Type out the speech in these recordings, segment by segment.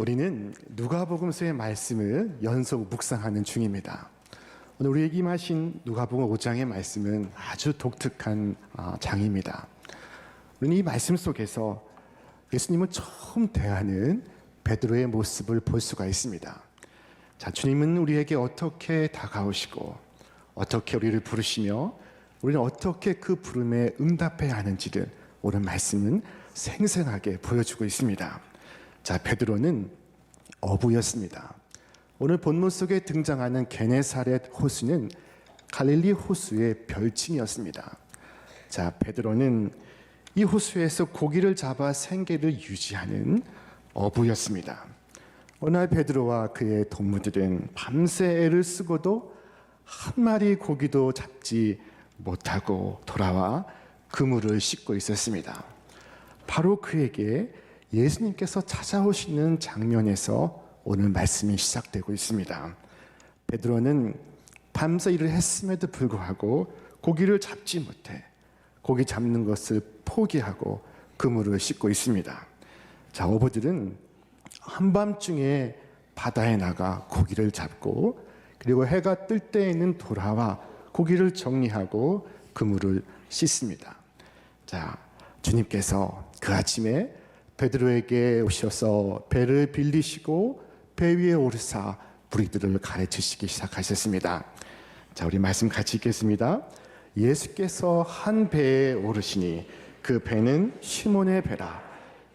우리는 누가복음서의 말씀을 연속 묵상하는 중입니다. 오늘 우리에게 임하신 누가복음 5장의 말씀은 아주 독특한 장입니다. 우리는 이 말씀 속에서 예수님은 처음 대하는 베드로의 모습을 볼 수가 있습니다. 자, 주님은 우리에게 어떻게 다가오시고 어떻게 우리를 부르시며 우리는 어떻게 그 부름에 응답해야 하는지를 오늘 말씀은 생생하게 보여주고 있습니다. 자, 베드로는 어부였습니다. 오늘 본문 속에 등장하는 게네사렛 호수는 갈릴리 호수의 별칭이었습니다. 자, 베드로는 이 호수에서 고기를 잡아 생계를 유지하는 어부였습니다. 어느 날 베드로와 그의 동무들은 밤새 애를 쓰고도 한 마리 고기도 잡지 못하고 돌아와 그물을 씻고 있었습니다. 바로 그에게 예수님께서 찾아오시는 장면에서 오늘 말씀이 시작되고 있습니다. 베드로는 밤새 일을 했음에도 불구하고 고기를 잡지 못해 고기 잡는 것을 포기하고 그물을 씻고 있습니다. 자, 어부들은 한밤중에 바다에 나가 고기를 잡고 그리고 해가 뜰 때에는 돌아와 고기를 정리하고 그물을 씻습니다. 자, 주님께서 그 아침에 베드로에게 오셔서 배를 빌리시고 배 위에 오르사 무리들을 가르치시기 시작하셨습니다. 자, 우리 말씀 같이 읽겠습니다. 예수께서 한 배에 오르시니 그 배는 시몬의 배라.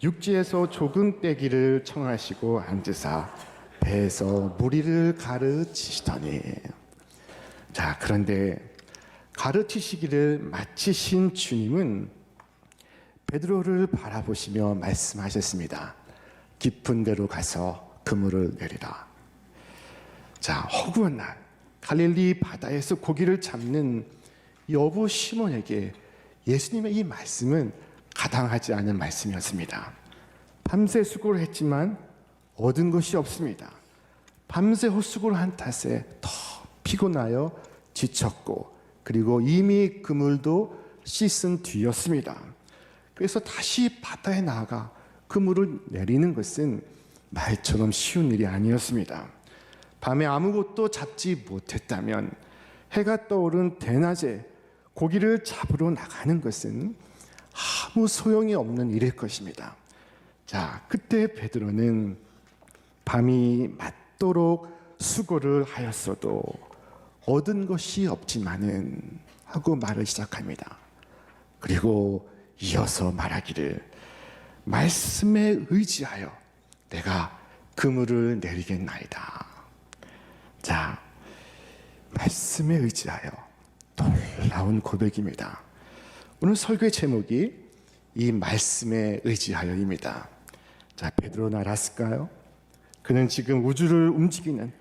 육지에서 조금 떼기를 청하시고 앉으사 배에서 무리를 가르치시더니. 자, 그런데 가르치시기를 마치신 주님은 베드로를 바라보시며 말씀하셨습니다. 깊은 데로 가서 그물을 내리라. 자, 허구한 날 갈릴리 바다에서 고기를 잡는 여부 시몬에게 예수님의 이 말씀은 가당하지 않은 말씀이었습니다. 밤새 수고를 했지만 얻은 것이 없습니다. 밤새 헛수고를 한 탓에 더 피곤하여 지쳤고 그리고 이미 그물도 씻은 뒤였습니다. 그래서 다시 바다에 나아가 그물을 내리는 것은 말처럼 쉬운 일이 아니었습니다. 밤에 아무것도 잡지 못했다면 해가 떠오른 대낮에 고기를 잡으러 나가는 것은 아무 소용이 없는 일일 것입니다. 자, 그때 베드로는 밤이 맞도록 수고를 하였어도 얻은 것이 없지만은 하고 말을 시작합니다. 그리고 이어서 말하기를 말씀에 의지하여 내가 그물을 내리겠나이다. 자, 말씀에 의지하여 놀라운 고백입니다. 오늘 설교의 제목이 이 말씀에 의지하여입니다. 자, 베드로는 알았을까요? 그는 지금 우주를 움직이는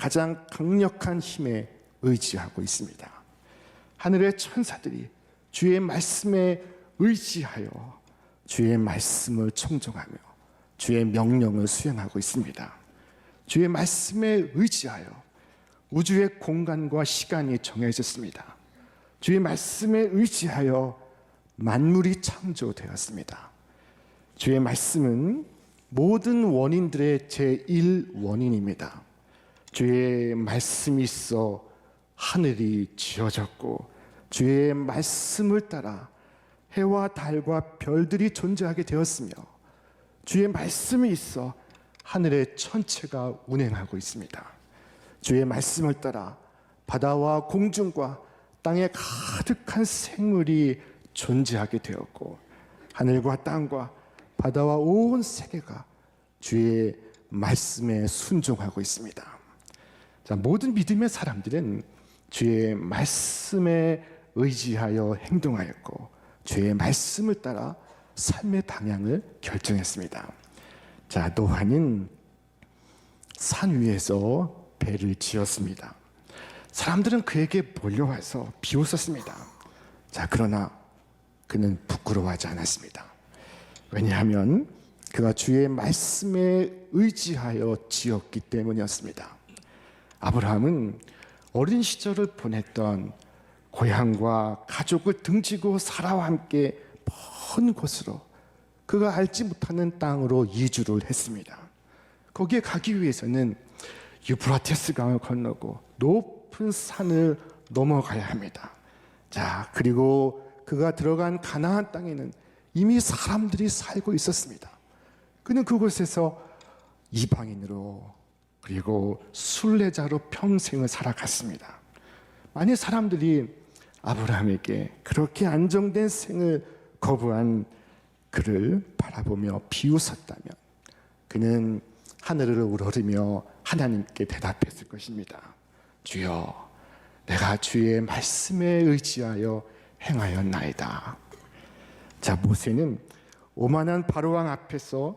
가장 강력한 힘에 의지하고 있습니다. 하늘의 천사들이 주의 말씀에 의지하여 주의 말씀을 청종하며 주의 명령을 수행하고 있습니다. 주의 말씀에 의지하여 우주의 공간과 시간이 정해졌습니다. 주의 말씀에 의지하여 만물이 창조되었습니다. 주의 말씀은 모든 원인들의 제1원인입니다. 주의 말씀이 있어 하늘이 지어졌고 주의 말씀을 따라 해와 달과 별들이 존재하게 되었으며 주의 말씀이 있어 하늘의 천체가 운행하고 있습니다. 주의 말씀을 따라 바다와 공중과 땅에 가득한 생물이 존재하게 되었고 하늘과 땅과 바다와 온 세계가 주의 말씀에 순종하고 있습니다. 자, 모든 믿음의 사람들은 주의 말씀에 의지하여 행동하였고 주의 말씀을 따라 삶의 방향을 결정했습니다. 자, 노아는 산 위에서 배를 지었습니다. 사람들은 그에게 몰려와서 비웃었습니다. 자, 그러나 그는 부끄러워하지 않았습니다. 왜냐하면 그가 주의 말씀에 의지하여 지었기 때문이었습니다. 아브라함은 어린 시절을 보냈던 고향과 가족을 등지고 사라와 함께 먼 곳으로 그가 알지 못하는 땅으로 이주를 했습니다. 거기에 가기 위해서는 유프라테스 강을 건너고 높은 산을 넘어가야 합니다. 자, 그리고 그가 들어간 가나안 땅에는 이미 사람들이 살고 있었습니다. 그는 그곳에서 이방인으로 그리고 순례자로 평생을 살아갔습니다. 만약 사람들이 아브라함에게 그렇게 안정된 생을 거부한 그를 바라보며 비웃었다면 그는 하늘을 우러르며 하나님께 대답했을 것입니다. 주여, 내가 주의 말씀에 의지하여 행하였나이다. 자, 모세는 오만한 바로왕 앞에서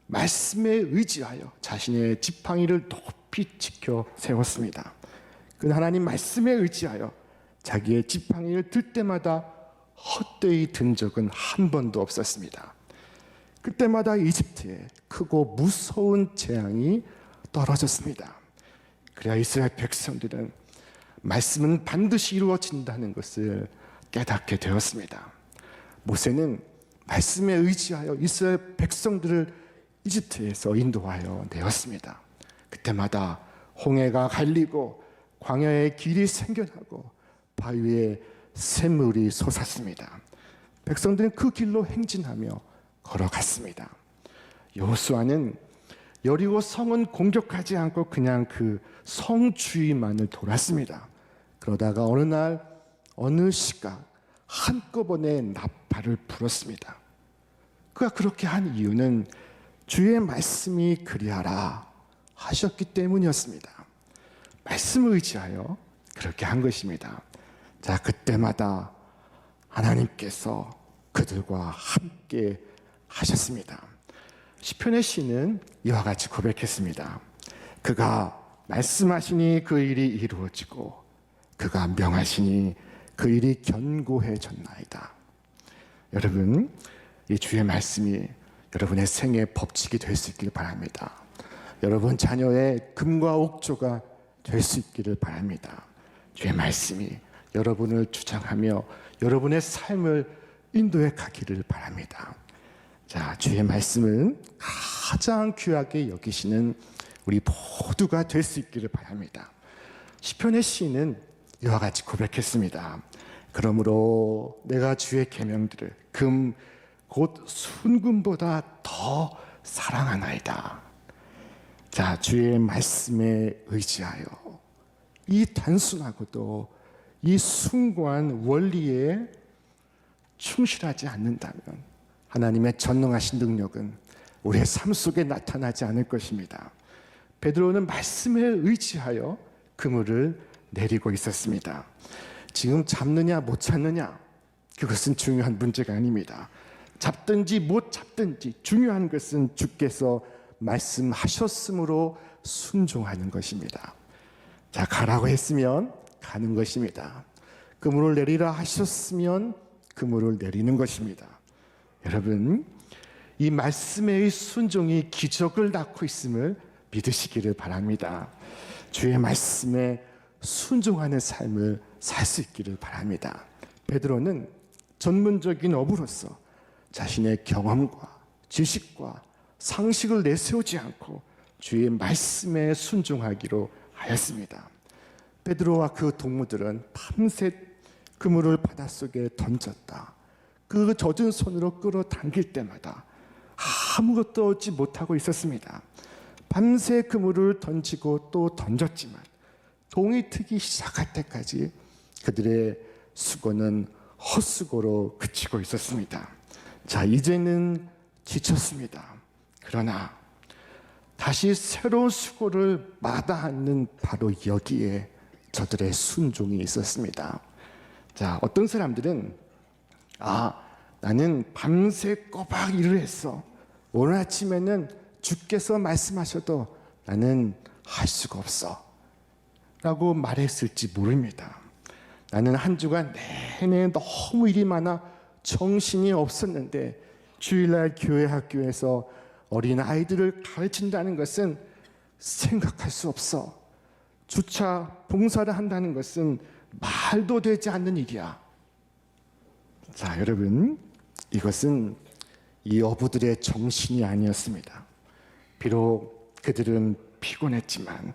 말씀에 의지하여 자신의 지팡이를 높이 지켜 세웠습니다. 그는 하나님 말씀에 의지하여 자기의 지팡이를 들 때마다 헛되이 든 적은 한 번도 없었습니다. 그때마다 이집트에 크고 무서운 재앙이 떨어졌습니다. 그래야 이스라엘 백성들은 말씀은 반드시 이루어진다는 것을 깨닫게 되었습니다. 모세는 말씀에 의지하여 이스라엘 백성들을 이집트에서 인도하여 내었습니다. 그때마다 홍해가 갈리고 광야의 길이 생겨나고 바위에 샘물이 솟았습니다. 백성들은 그 길로 행진하며 걸어갔습니다. 여호수아는 여리고 성은 공격하지 않고 그냥 그 성 주위만을 돌았습니다. 그러다가 어느 날 어느 시각 한꺼번에 나팔을 불었습니다. 그가 그렇게 한 이유는 주의 말씀이 그리하라 하셨기 때문이었습니다. 말씀을 의지하여 그렇게 한 것입니다. 자, 그때마다 하나님께서 그들과 함께 하셨습니다. 시편의 시는 이와 같이 고백했습니다. 그가 말씀하시니 그 일이 이루어지고 그가 명하시니 그 일이 견고해졌나이다. 여러분, 이 주의 말씀이 여러분의 생의 법칙이 될 수 있기를 바랍니다. 여러분 자녀의 금과 옥조가 될 수 있기를 바랍니다. 주의 말씀이 여러분을 주장하며 여러분의 삶을 인도해 가기를 바랍니다. 자, 주의 말씀은 가장 귀하게 여기시는 우리 모두가 될 수 있기를 바랍니다. 시편의 시인은 이와 같이 고백했습니다. 그러므로 내가 주의 계명들을 금 곧 순금보다 더 사랑하나이다. 자, 주의 말씀에 의지하여 이 단순하고도 이 숭고한 원리에 충실하지 않는다면 하나님의 전능하신 능력은 우리의 삶 속에 나타나지 않을 것입니다. 베드로는 말씀에 의지하여 그물을 내리고 있었습니다. 지금 잡느냐 못 잡느냐 그것은 중요한 문제가 아닙니다. 잡든지 못 잡든지 중요한 것은 주께서 말씀하셨으므로 순종하는 것입니다. 자, 가라고 했으면 가는 것입니다. 그물을 내리라 하셨으면 그물을 내리는 것입니다. 여러분, 이 말씀의 순종이 기적을 낳고 있음을 믿으시기를 바랍니다. 주의 말씀에 순종하는 삶을 살 수 있기를 바랍니다. 베드로는 전문적인 어부로서 자신의 경험과 지식과 상식을 내세우지 않고 주의 말씀에 순종하기로 하였습니다. 베드로와 그 동무들은 밤새 그물을 바닷속에 던졌다. 그 젖은 손으로 끌어당길 때마다 아무것도 얻지 못하고 있었습니다. 밤새 그물을 던지고 또 던졌지만 동이 트기 시작할 때까지 그들의 수고는 헛수고로 그치고 있었습니다. 자, 이제는 지쳤습니다. 그러나 다시 새로운 수고를 마다하는 바로 여기에 저들의 순종이 있었습니다. 자, 어떤 사람들은 나는 밤새 꼬박 일을 했어. 오늘 아침에는 주께서 말씀하셔도 나는 할 수가 없어 라고 말했을지 모릅니다. 나는 한 주간 내내 너무 일이 많아 정신이 없었는데 주일날 교회 학교에서 어린 아이들을 가르친다는 것은 생각할 수 없어. 주차 봉사를 한다는 것은 말도 되지 않는 일이야. 자, 여러분, 이것은 이 어부들의 정신이 아니었습니다. 비록 그들은 피곤했지만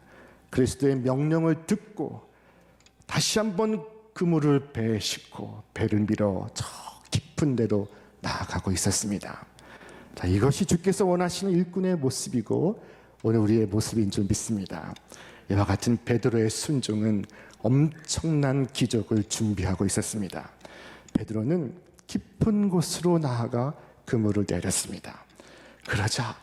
그리스도의 명령을 듣고 다시 한번 그물을 배에 싣고 배를 밀어 저 깊은 데로 나아가고 있었습니다. 자, 이것이 주께서 원하시는 일꾼의 모습이고 오늘 우리의 모습인 줄 믿습니다. 이와 같은 베드로의 순종은 엄청난 기적을 준비하고 있었습니다. 베드로는 깊은 곳으로 나아가 그물을 내렸습니다. 그러자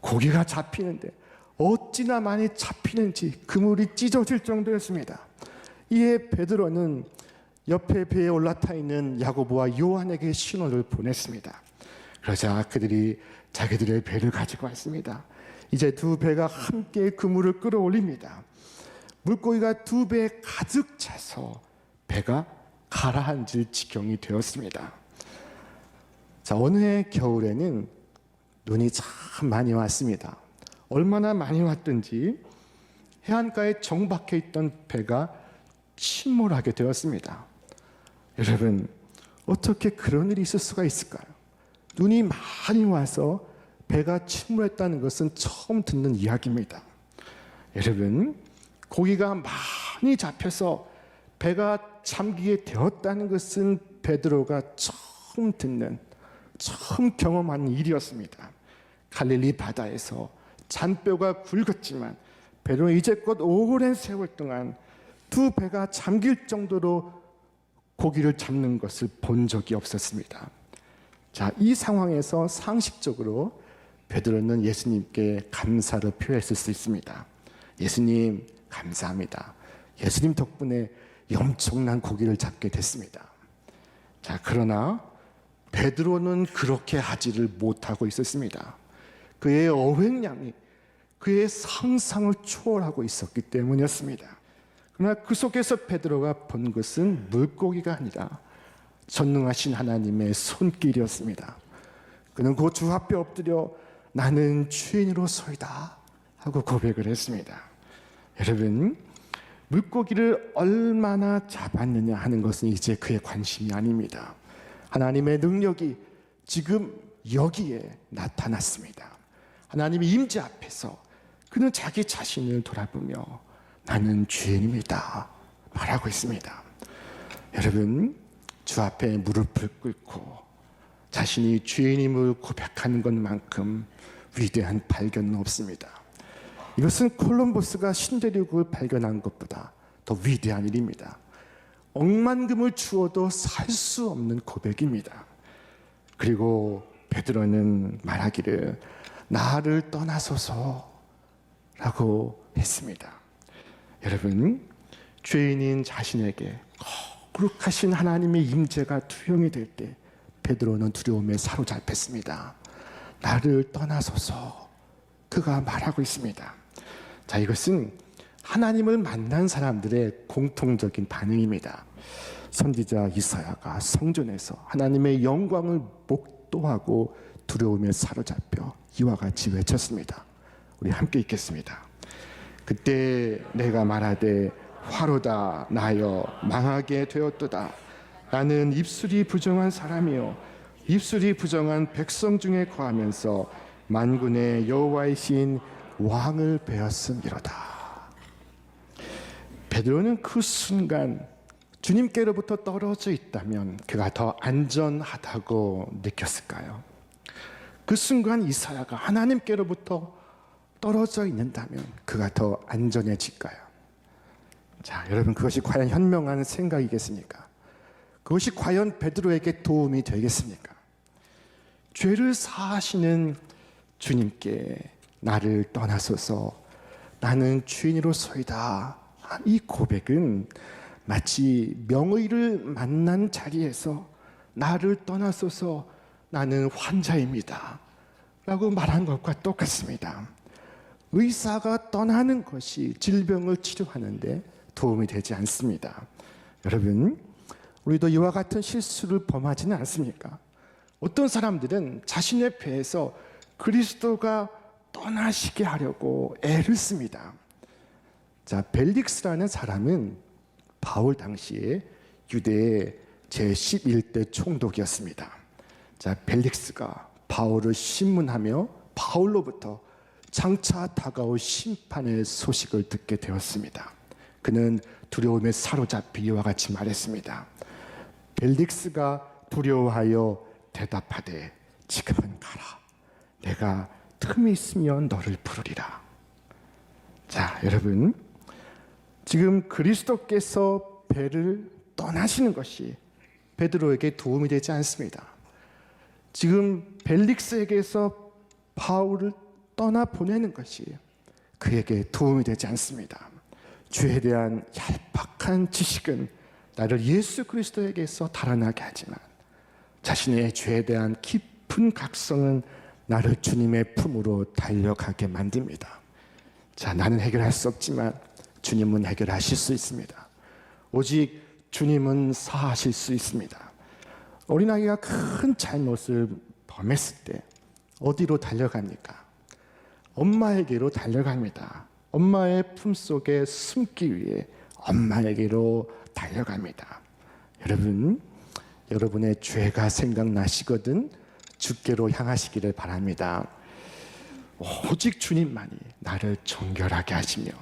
고기가 잡히는데 어찌나 많이 잡히는지 그물이 찢어질 정도였습니다. 이에 베드로는 옆에 배에 올라타 있는 야고보와 요한에게 신호를 보냈습니다. 그러자 그들이 자기들의 배를 가지고 왔습니다. 이제 두 배가 함께 그물을 끌어올립니다. 물고기가 두 배에 가득 차서 배가 가라앉을 지경이 되었습니다. 자, 어느 해 겨울에는 눈이 참 많이 왔습니다. 얼마나 많이 왔든지 해안가에 정박해 있던 배가 침몰하게 되었습니다. 여러분, 어떻게 그런 일이 있을 수가 있을까요? 눈이 많이 와서 배가 침몰했다는 것은 처음 듣는 이야기입니다. 여러분, 고기가 많이 잡혀서 배가 잠기게 되었다는 것은 베드로가 처음 경험하는 일이었습니다. 갈릴리 바다에서 잔뼈가 굵었지만 베드로는 이제껏 오랜 세월 동안 두 배가 잠길 정도로 고기를 잡는 것을 본 적이 없었습니다. 자, 이 상황에서 상식적으로 베드로는 예수님께 감사를 표했을 수 있습니다. 예수님, 감사합니다. 예수님 덕분에 엄청난 고기를 잡게 됐습니다. 자, 그러나 베드로는 그렇게 하지를 못하고 있었습니다. 그의 어획량이 그의 상상을 초월하고 있었기 때문이었습니다. 그러나 그 속에서 베드로가 본 것은 물고기가 아니라 전능하신 하나님의 손길이었습니다. 그는 그 주 앞에 엎드려 나는 주인으로서이다 하고 고백을 했습니다. 여러분, 물고기를 얼마나 잡았느냐 하는 것은 이제 그의 관심이 아닙니다. 하나님의 능력이 지금 여기에 나타났습니다. 하나님의 임재 앞에서 그는 자기 자신을 돌아보며 나는 주인입니다 말하고 있습니다. 여러분, 주 앞에 무릎을 꿇고 자신이 주인임을 고백하는 것만큼 위대한 발견은 없습니다. 이것은 콜럼버스가 신대륙을 발견한 것보다 더 위대한 일입니다. 억만금을 주어도 살 수 없는 고백입니다. 그리고 베드로는 말하기를 나를 떠나소서 라고 했습니다. 여러분, 죄인인 자신에게 거룩하신 하나님의 임재가 투영이 될 때 베드로는 두려움에 사로잡혔습니다. 나를 떠나소서 그가 말하고 있습니다. 자, 이것은 하나님을 만난 사람들의 공통적인 반응입니다. 선지자 이사야가 성전에서 하나님의 영광을 목도하고 두려움에 사로잡혀 이와 같이 외쳤습니다. 우리 함께 읽겠습니다. 그때 내가 말하되 화로다 나여 망하게 되었도다. 나는 입술이 부정한 사람이요 입술이 부정한 백성 중에 거하면서 만군의 여호와의 신 왕을 배웠음이로다. 베드로는 그 순간 주님께로부터 떨어져 있다면 그가 더 안전하다고 느꼈을까요? 그 순간 이사야가 하나님께로부터 떨어져 있는다면 그가 더 안전해질까요? 자, 여러분, 그것이 과연 현명한 생각이겠습니까? 그것이 과연 베드로에게 도움이 되겠습니까? 죄를 사하시는 주님께 나를 떠나소서 나는 주인으로서이다. 이 고백은 마치 명의를 만난 자리에서 나를 떠나소서 나는 환자입니다 라고 말한 것과 똑같습니다. 의사가 떠나는 것이 질병을 치료하는데 도움이 되지 않습니다. 여러분, 우리도 이와 같은 실수를 범하지는 않습니까? 어떤 사람들은 자신의 배에서 그리스도가 떠나시게 하려고 애를 씁니다. 자, 벨릭스라는 사람은 바울 당시에 유대의 제11대 총독이었습니다. 자, 벨릭스가 바울을 신문하며 바울로부터 장차 다가올 심판의 소식을 듣게 되었습니다. 그는 두려움에 사로잡히 이와 같이 말했습니다. 벨릭스가 두려워하여 대답하되 지금은 가라. 내가 틈이 있으면 너를 부르리라. 자, 여러분, 지금 그리스도께서 배를 떠나시는 것이 베드로에게 도움이 되지 않습니다. 지금 벨릭스에게서 바울을 떠나보내는 것이 그에게 도움이 되지 않습니다. 죄에 대한 얄팍한 지식은 나를 예수 그리스도에게서 달아나게 하지만 자신의 죄에 대한 깊은 각성은 나를 주님의 품으로 달려가게 만듭니다. 자, 나는 해결할 수 없지만 주님은 해결하실 수 있습니다. 오직 주님은 사하실 수 있습니다. 어린아이가 큰 잘못을 범했을 때 어디로 달려갑니까? 엄마에게로 달려갑니다. 엄마의 품속에 숨기 위해 엄마에게로 달려갑니다. 여러분, 여러분의 죄가 생각나시거든 주께로 향하시기를 바랍니다. 오직 주님만이 나를 정결하게 하시며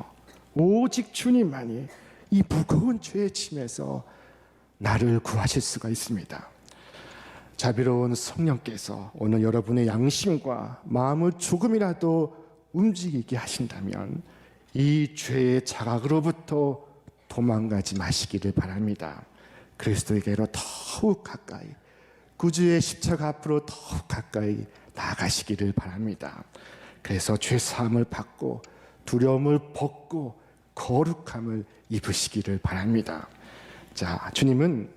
오직 주님만이 이 무거운 죄의 짐에서 나를 구하실 수가 있습니다. 자비로운 성령께서 오늘 여러분의 양심과 마음을 조금이라도 움직이게 하신다면 이 죄의 자각으로부터 도망가지 마시기를 바랍니다. 그리스도에게로 더욱 가까이, 구주의 십자가 앞으로 더욱 가까이 나아가시기를 바랍니다. 그래서 죄사함을 받고 두려움을 벗고 거룩함을 입으시기를 바랍니다. 자, 주님은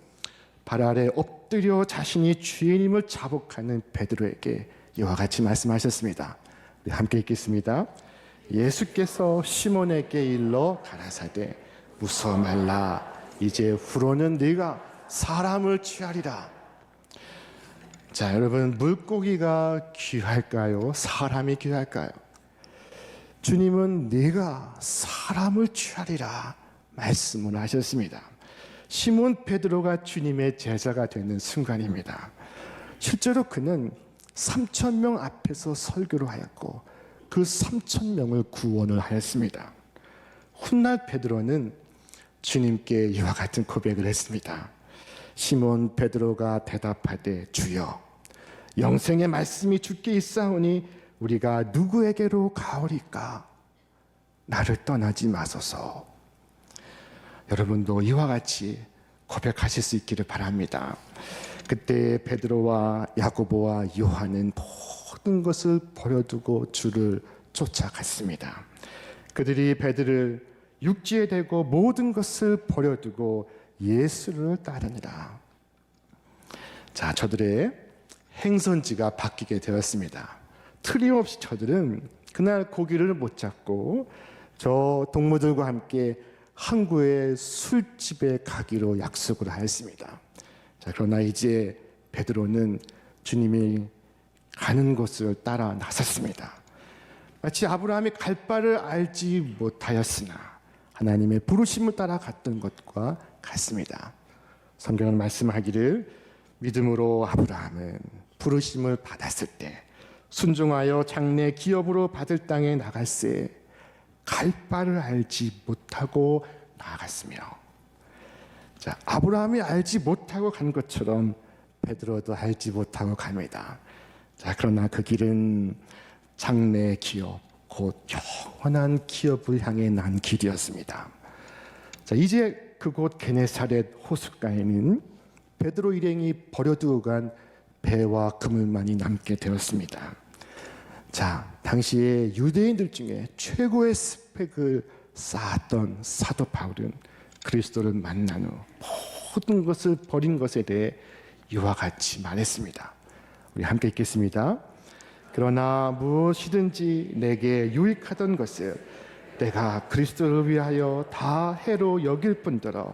발 아래 엎드려 자신이 주인임을 자복하는 베드로에게 이와 같이 말씀하셨습니다. 우리 함께 읽겠습니다. 예수께서 시몬에게 일러 가라사대 무서워 말라. 이제 후로는 네가 사람을 취하리라. 자, 여러분, 물고기가 귀할까요? 사람이 귀할까요? 주님은 네가 사람을 취하리라 말씀을 하셨습니다. 시몬 베드로가 주님의 제자가 되는 순간입니다. 실제로 그는 3,000명 앞에서 설교를 하였고 그 3,000명을 구원을 하였습니다. 훗날 베드로는 주님께 이와 같은 고백을 했습니다. 시몬 베드로가 대답하되 주여 영생의 말씀이 주께 있사오니 우리가 누구에게로 가오리까? 나를 떠나지 마소서. 여러분도 이와 같이 고백하실 수 있기를 바랍니다. 그때 베드로와 야고보와 요한은 모든 것을 버려두고 주를 쫓아갔습니다. 그들이 베드를 육지에 대고 모든 것을 버려두고 예수를 따르니라. 자, 저들의 행선지가 바뀌게 되었습니다. 틀림없이 저들은 그날 고기를 못 잡고 저 동무들과 함께 항구의 술집에 가기로 약속을 하였습니다. 자, 그러나 이제 베드로는 주님이 가는 곳을 따라 나섰습니다. 마치 아브라함이 갈 바를 알지 못하였으나 하나님의 부르심을 따라 갔던 것과 같습니다. 성경은 말씀하기를 믿음으로 아브라함은 부르심을 받았을 때 순종하여 장래 기업으로 받을 땅에 나갈새 갈 바를 알지 못하고 나아갔으며, 자, 아브라함이 알지 못하고 간 것처럼 베드로도 알지 못하고 갑니다. 자, 그러나 그 길은 장래 기업, 곧 영원한 기업을 향해 난 길이었습니다. 자, 이제 그곳 게네사렛 호숫가에는 베드로 일행이 버려두고 간 배와 그물만이 남게 되었습니다. 자, 당시에 유대인들 중에 최고의 스펙을 쌓았던 사도 바울은 그리스도를 만난 후 모든 것을 버린 것에 대해 이와 같이 말했습니다. 우리 함께 읽겠습니다. 그러나 무엇이든지 내게 유익하던 것을 내가 그리스도를 위하여 다 해로 여길 뿐더러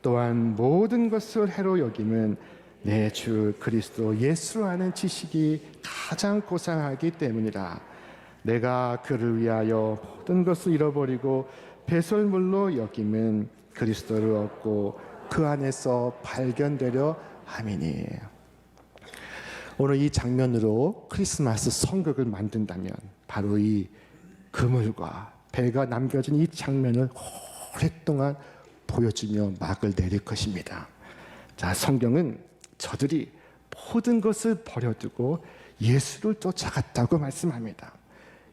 또한 모든 것을 해로 여김은 내 주 그리스도 예수로 아는 지식이 가장 고상하기 때문이라. 내가 그를 위하여 모든 것을 잃어버리고 배설물로 여김은 그리스도를 얻고 그 안에서 발견되려 함이니. 오늘 이 장면으로 크리스마스 성극을 만든다면 바로 이 그물과 배가 남겨진 이 장면을 오랫동안 보여주며 막을 내릴 것입니다. 자, 성경은 저들이 모든 것을 버려두고 예수를 쫓아갔다고 말씀합니다.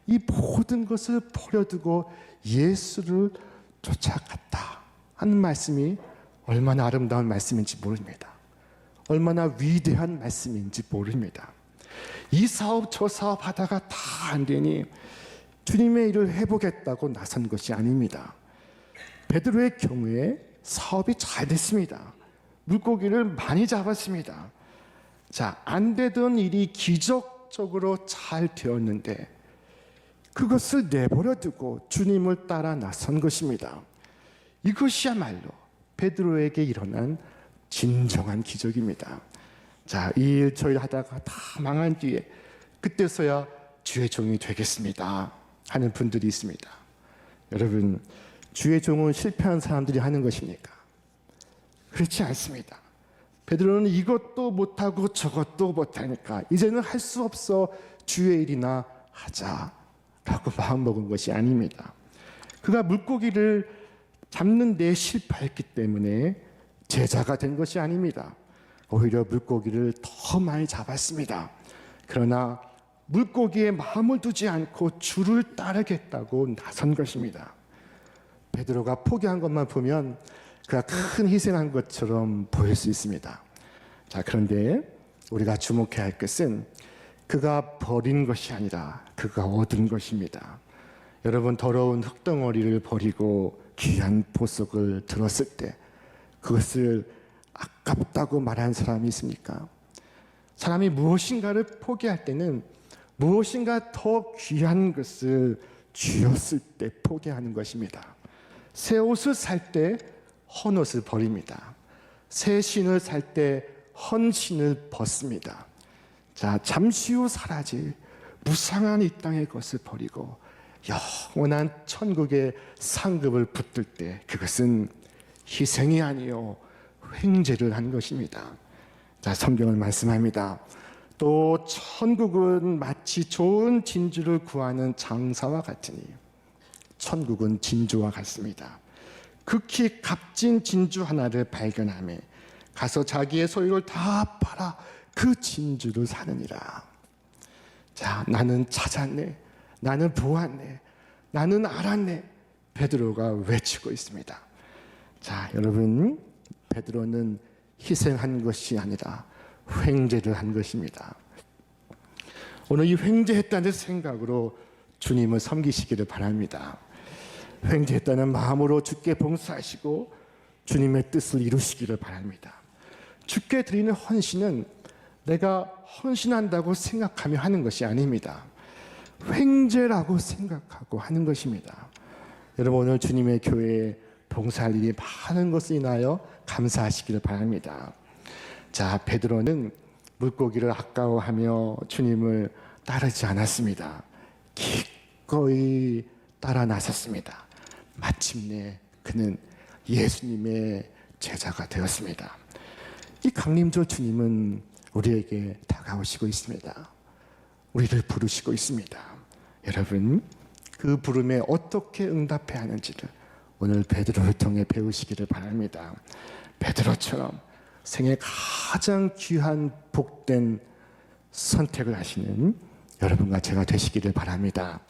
이 모든 것을 버려두고 예수를 쫓아갔다 하는 말씀이 얼마나 아름다운 말씀인지 모릅니다. 얼마나 위대한 말씀인지 모릅니다. 이 사업 저 사업 하다가 다 안 되니 주님의 일을 해보겠다고 나선 것이 아닙니다. 베드로의 경우에 사업이 잘 됐습니다. 물고기를 많이 잡았습니다. 자, 안 되던 일이 기적적으로 잘 되었는데 그것을 내버려 두고 주님을 따라 나선 것입니다. 이것이야말로 베드로에게 일어난 진정한 기적입니다. 자, 이 일 저 일 하다가 다 망한 뒤에 그때서야 주의 종이 되겠습니다 하는 분들이 있습니다. 여러분, 주의 종은 실패한 사람들이 하는 것입니까? 그렇지 않습니다. 베드로는 이것도 못하고 저것도 못하니까 이제는 할 수 없어 주의 일이나 하자라고 마음먹은 것이 아닙니다. 그가 물고기를 잡는 데 실패했기 때문에 제자가 된 것이 아닙니다. 오히려 물고기를 더 많이 잡았습니다. 그러나 물고기에 마음을 두지 않고 주를 따르겠다고 나선 것입니다. 베드로가 포기한 것만 보면 그가 큰 희생한 것처럼 보일 수 있습니다. 자, 그런데 우리가 주목해야 할 것은 그가 버린 것이 아니라 그가 얻은 것입니다. 여러분, 더러운 흙덩어리를 버리고 귀한 보석을 들었을 때 그것을 아깝다고 말한 사람이 있습니까? 사람이 무엇인가를 포기할 때는 무엇인가 더 귀한 것을 쥐었을 때 포기하는 것입니다. 새 옷을 살 때 헌 옷을 버립니다. 새 신을 살 때 헌 신을 벗습니다. 자, 잠시 후 사라질 무상한 이 땅의 것을 버리고 영원한 천국의 상급을 붙들 때 그것은 희생이 아니요 횡재를 한 것입니다. 자, 성경은 말씀합니다. 또 천국은 마치 좋은 진주를 구하는 장사와 같으니 천국은 진주와 같습니다. 극히 값진 진주 하나를 발견하며 가서 자기의 소유를 다 팔아 그 진주를 사느니라. 자, 나는 찾았네, 나는 보았네, 나는 알았네, 베드로가 외치고 있습니다. 자, 여러분, 베드로는 희생한 것이 아니라 횡재를 한 것입니다. 오늘 이 횡재했다는 생각으로 주님을 섬기시기를 바랍니다. 횡재했다는 마음으로 주께 봉사하시고 주님의 뜻을 이루시기를 바랍니다. 주께 드리는 헌신은 내가 헌신한다고 생각하며 하는 것이 아닙니다. 횡재라고 생각하고 하는 것입니다. 여러분, 오늘 주님의 교회에 봉사할 일이 많은 것을 인하여 감사하시기를 바랍니다. 자, 베드로는 물고기를 아까워하며 주님을 따르지 않았습니다. 기꺼이 따라 나섰습니다. 마침내 그는 예수님의 제자가 되었습니다. 이 강림절 주님은 우리에게 다가오시고 있습니다. 우리를 부르시고 있습니다. 여러분, 그 부름에 어떻게 응답해야 하는지를 오늘 베드로를 통해 배우시기를 바랍니다. 베드로처럼 생애 가장 귀한 복된 선택을 하시는 여러분과 제가 되시기를 바랍니다.